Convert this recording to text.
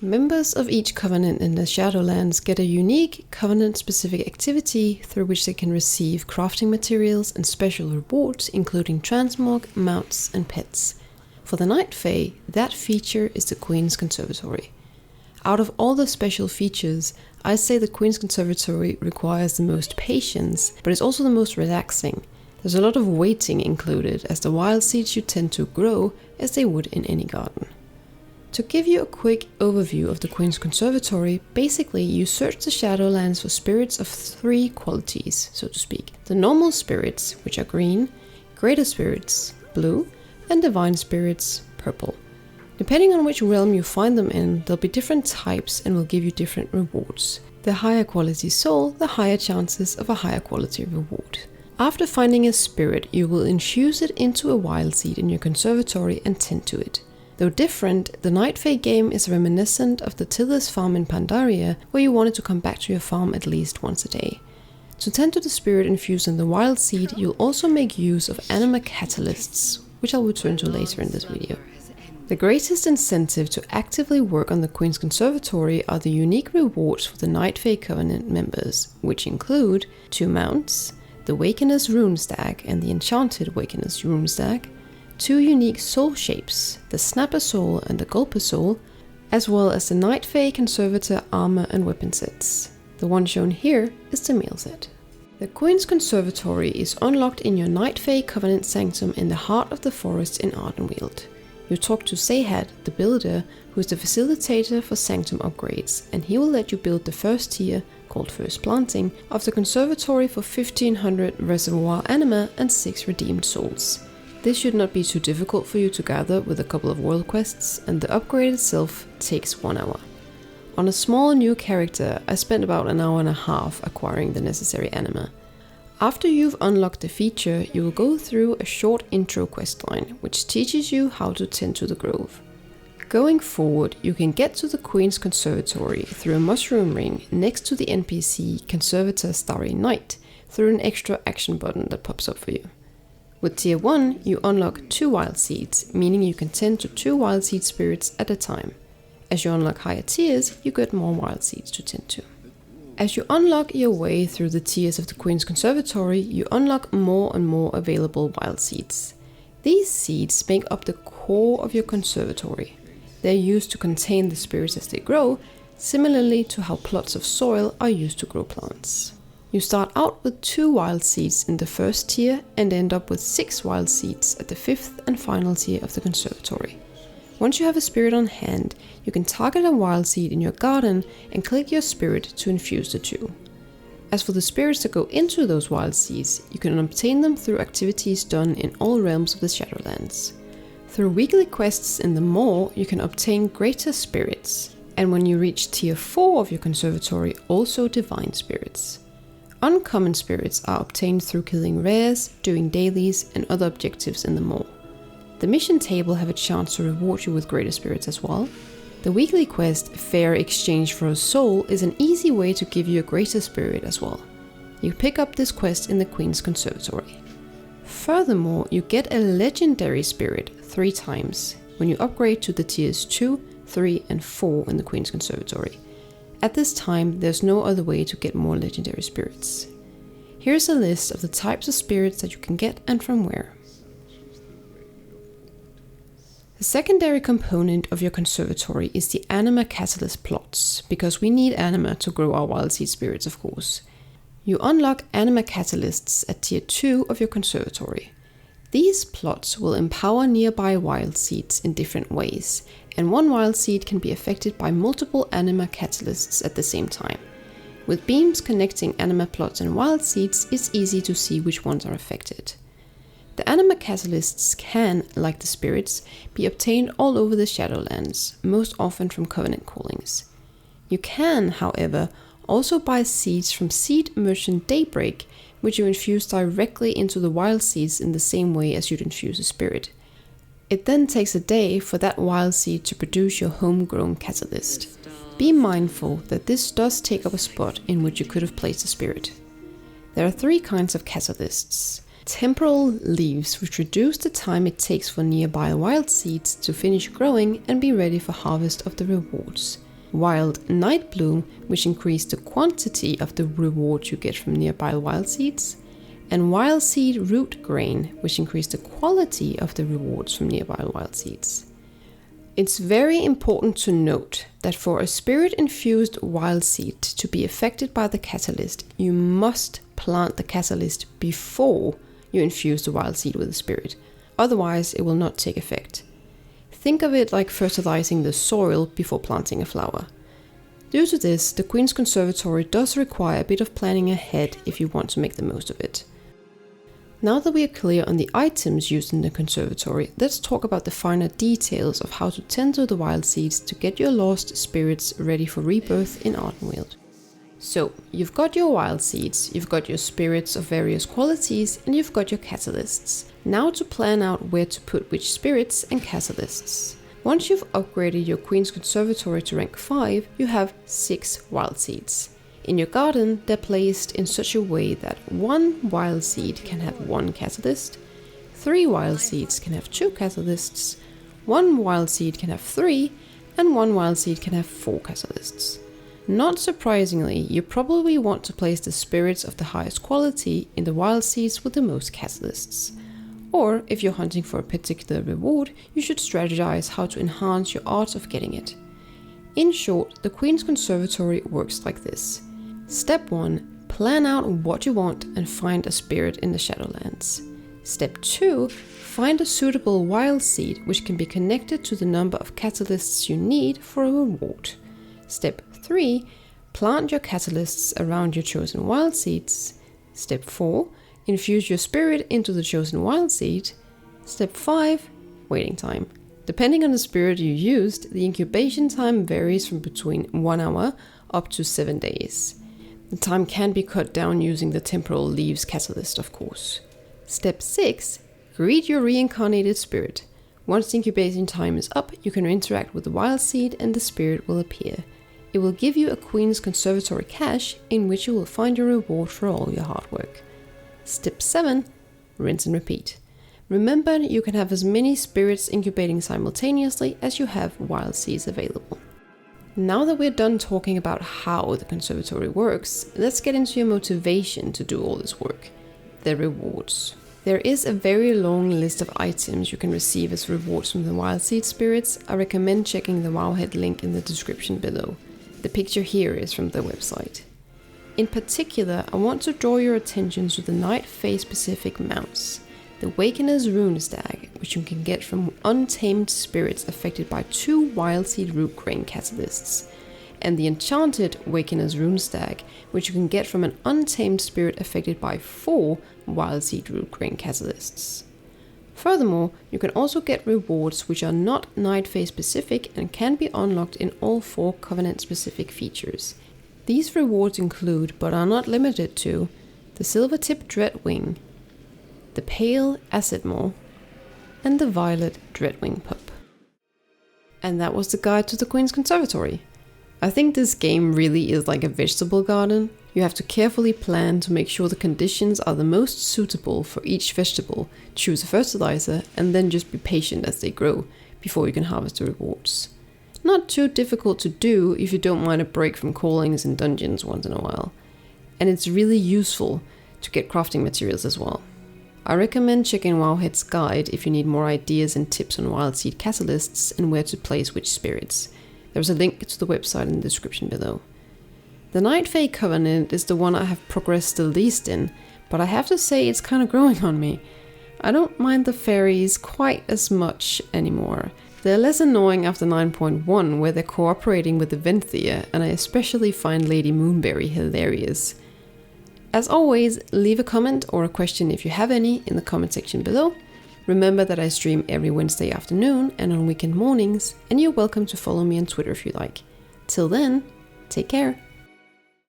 Members of each covenant in the Shadowlands get a unique covenant-specific activity through which they can receive crafting materials and special rewards, including transmorg, mounts, and pets. For the Night Fae, that feature is the Queen's Conservatory. Out of all the special features, I say the Queen's Conservatory requires the most patience, but it's also the most relaxing. There's a lot of waiting included, as the wild seeds you tend to grow as they would in any garden. To give you a quick overview of the Queen's Conservatory, basically you search the Shadowlands for spirits of 3 qualities, so to speak. The normal spirits, which are green, greater spirits, blue, and divine spirits, purple. Depending on which realm you find them in, there'll be different types and will give you different rewards. The higher quality soul, the higher chances of a higher quality reward. After finding a spirit, you will infuse it into a wild seed in your conservatory and tend to it. Though different, the Night Fae game is reminiscent of the Tillis farm in Pandaria, where you wanted to come back to your farm at least once a day. To tend to the spirit infused in the wild seed, you'll also make use of anima catalysts, which I'll return to later in this video. The greatest incentive to actively work on the Queen's Conservatory are the unique rewards for the Night Fae Covenant members, which include 2 mounts, the Wakener's Rune Stag and the Enchanted Wakener's Rune Stag, 2 unique soul shapes, the Snapper Soul and the Gulper Soul, as well as the Night Fae Conservator armor and weapon sets. The one shown here is the male set. The Queen's Conservatory is unlocked in your Night Fae Covenant Sanctum in the heart of the forest in Ardenweald. You talk to Sayhad, the builder, who is the facilitator for Sanctum upgrades, and he will let you build the first tier, called First Planting, of the Conservatory for 1500 reservoir anima and 6 redeemed souls. This should not be too difficult for you to gather with a couple of world quests, and the upgrade itself takes 1 hour. On a small new character, I spent about an hour and a half acquiring the necessary anima. After you've unlocked the feature, you will go through a short intro questline, which teaches you how to tend to the grove. Going forward, you can get to the Queen's Conservatory through a mushroom ring next to the NPC Conservator Starry Night through an extra action button that pops up for you. With tier 1, you unlock 2 wild seeds, meaning you can tend to 2 wild seed spirits at a time. As you unlock higher tiers, you get more wild seeds to tend to. As you unlock your way through the tiers of the Queen's Conservatory, you unlock more and more available wild seeds. These seeds make up the core of your conservatory. They're used to contain the spirits as they grow, similarly to how plots of soil are used to grow plants. You start out with 2 wild seeds in the first tier and end up with 6 wild seeds at the 5th and final tier of the conservatory. Once you have a spirit on hand, you can target a wild seed in your garden and click your spirit to infuse the 2. As for the spirits that go into those wild seeds, you can obtain them through activities done in all realms of the Shadowlands. Through weekly quests in the Maw, you can obtain greater spirits, and when you reach tier 4 of your conservatory, also divine spirits. Uncommon spirits are obtained through killing rares, doing dailies, and other objectives in the Maw. The mission table have a chance to reward you with greater spirits as well. The weekly quest, Fair Exchange for a Soul, is an easy way to give you a greater spirit as well. You pick up this quest in the Queen's Conservatory. Furthermore, you get a legendary spirit 3 times when you upgrade to the tiers 2, 3, and 4 in the Queen's Conservatory. At this time, there's no other way to get more legendary spirits. Here's a list of the types of spirits that you can get and from where. The secondary component of your conservatory is the anima catalyst plots, because we need anima to grow our wild seed spirits, of course. You unlock anima catalysts at tier 2 of your conservatory. These plots will empower nearby wild seeds in different ways, and one wild seed can be affected by multiple anima catalysts at the same time. With beams connecting anima plots and wild seeds, it's easy to see which ones are affected. The anima catalysts can, like the spirits, be obtained all over the Shadowlands, most often from Covenant callings. You can, however, also buy seeds from Seed Merchant Daybreak, which you infuse directly into the wild seeds in the same way as you'd infuse a spirit. It then takes a day for that wild seed to produce your homegrown catalyst. Be mindful that this does take up a spot in which you could have placed a spirit. There are 3 kinds of catalysts. Temporal leaves, which reduce the time it takes for nearby wild seeds to finish growing and be ready for harvest of the rewards. Wild Night Bloom, which increased the quantity of the reward you get from nearby wild seeds, and Wild Seed Root Grain, which increased the quality of the rewards from nearby wild seeds. It's very important to note that for a spirit-infused wild seed to be affected by the catalyst, you must plant the catalyst before you infuse the wild seed with the spirit. Otherwise, it will not take effect. Think of it like fertilizing the soil before planting a flower. Due to this, the Queen's Conservatory does require a bit of planning ahead if you want to make the most of it. Now that we are clear on the items used in the Conservatory, let's talk about the finer details of how to tend to the wild seeds to get your lost spirits ready for rebirth in Ardenweald. So, you've got your wild seeds, you've got your spirits of various qualities, and you've got your catalysts. Now to plan out where to put which spirits and catalysts. Once you've upgraded your Queen's Conservatory to rank 5, you have 6 wild seeds. In your garden, they're placed in such a way that 1 wild seed can have 1 catalyst, 3 wild seeds can have 2 catalysts, 1 wild seed can have 3, and 1 wild seed can have 4 catalysts. Not surprisingly, you probably want to place the spirits of the highest quality in the wild seeds with the most catalysts. Or, if you're hunting for a particular reward, you should strategize how to enhance your odds of getting it. In short, the Queen's Conservatory works like this. Step 1. Plan out what you want and find a spirit in the Shadowlands. Step 2. Find a suitable wild seed which can be connected to the number of catalysts you need for a reward. Step 3. Plant your catalysts around your chosen wild seeds. Step 4. Infuse your spirit into the chosen wild seed. Step 5. Waiting time. Depending on the spirit you used, the incubation time varies from between 1 hour up to 7 days. The time can be cut down using the temporal leaves catalyst, of course. Step 6. Greet your reincarnated spirit. Once the incubation time is up, you can interact with the wild seed and the spirit will appear. It will give you a Queen's Conservatory cache in which you will find your reward for all your hard work. Step 7. Rinse and repeat. Remember, you can have as many spirits incubating simultaneously as you have wild seeds available. Now that we're done talking about how the Conservatory works, let's get into your motivation to do all this work. The rewards. There is a very long list of items you can receive as rewards from the wild seed spirits. I recommend checking the wowhead link in the description below. The picture here is from the website. In particular, I want to draw your attention to the Night Fae specific mounts. The Wakener's Rune Stag, which you can get from untamed spirits affected by 2 wild seed root grain catalysts, and the Enchanted Wakener's Rune Stag, which you can get from an untamed spirit affected by 4 wild seed root grain catalysts. Furthermore, you can also get rewards which are not Night Fae specific and can be unlocked in all 4 Covenant specific features. These rewards include, but are not limited to, the Silvertip Dreadwing, the Pale Acid Maw, and the Violet Dreadwing Pup. And that was the guide to the Queen's Conservatory. I think this game really is like a vegetable garden. You have to carefully plan to make sure the conditions are the most suitable for each vegetable, choose a fertilizer, and then just be patient as they grow before you can harvest the rewards. Not too difficult to do if you don't mind a break from callings and dungeons once in a while. And it's really useful to get crafting materials as well. I recommend checking Wowhead's guide if you need more ideas and tips on wild seed catalysts and where to place which spirits. There's a link to the website in the description below. The Night Fae Covenant is the one I have progressed the least in, but I have to say it's kind of growing on me. I don't mind the fairies quite as much anymore. They're less annoying after 9.1, where they're cooperating with the Venthia, and I especially find Lady Moonberry hilarious. As always, leave a comment or a question if you have any in the comment section below. Remember that I stream every Wednesday afternoon and on weekend mornings, and you're welcome to follow me on Twitter if you like. Till then, take care.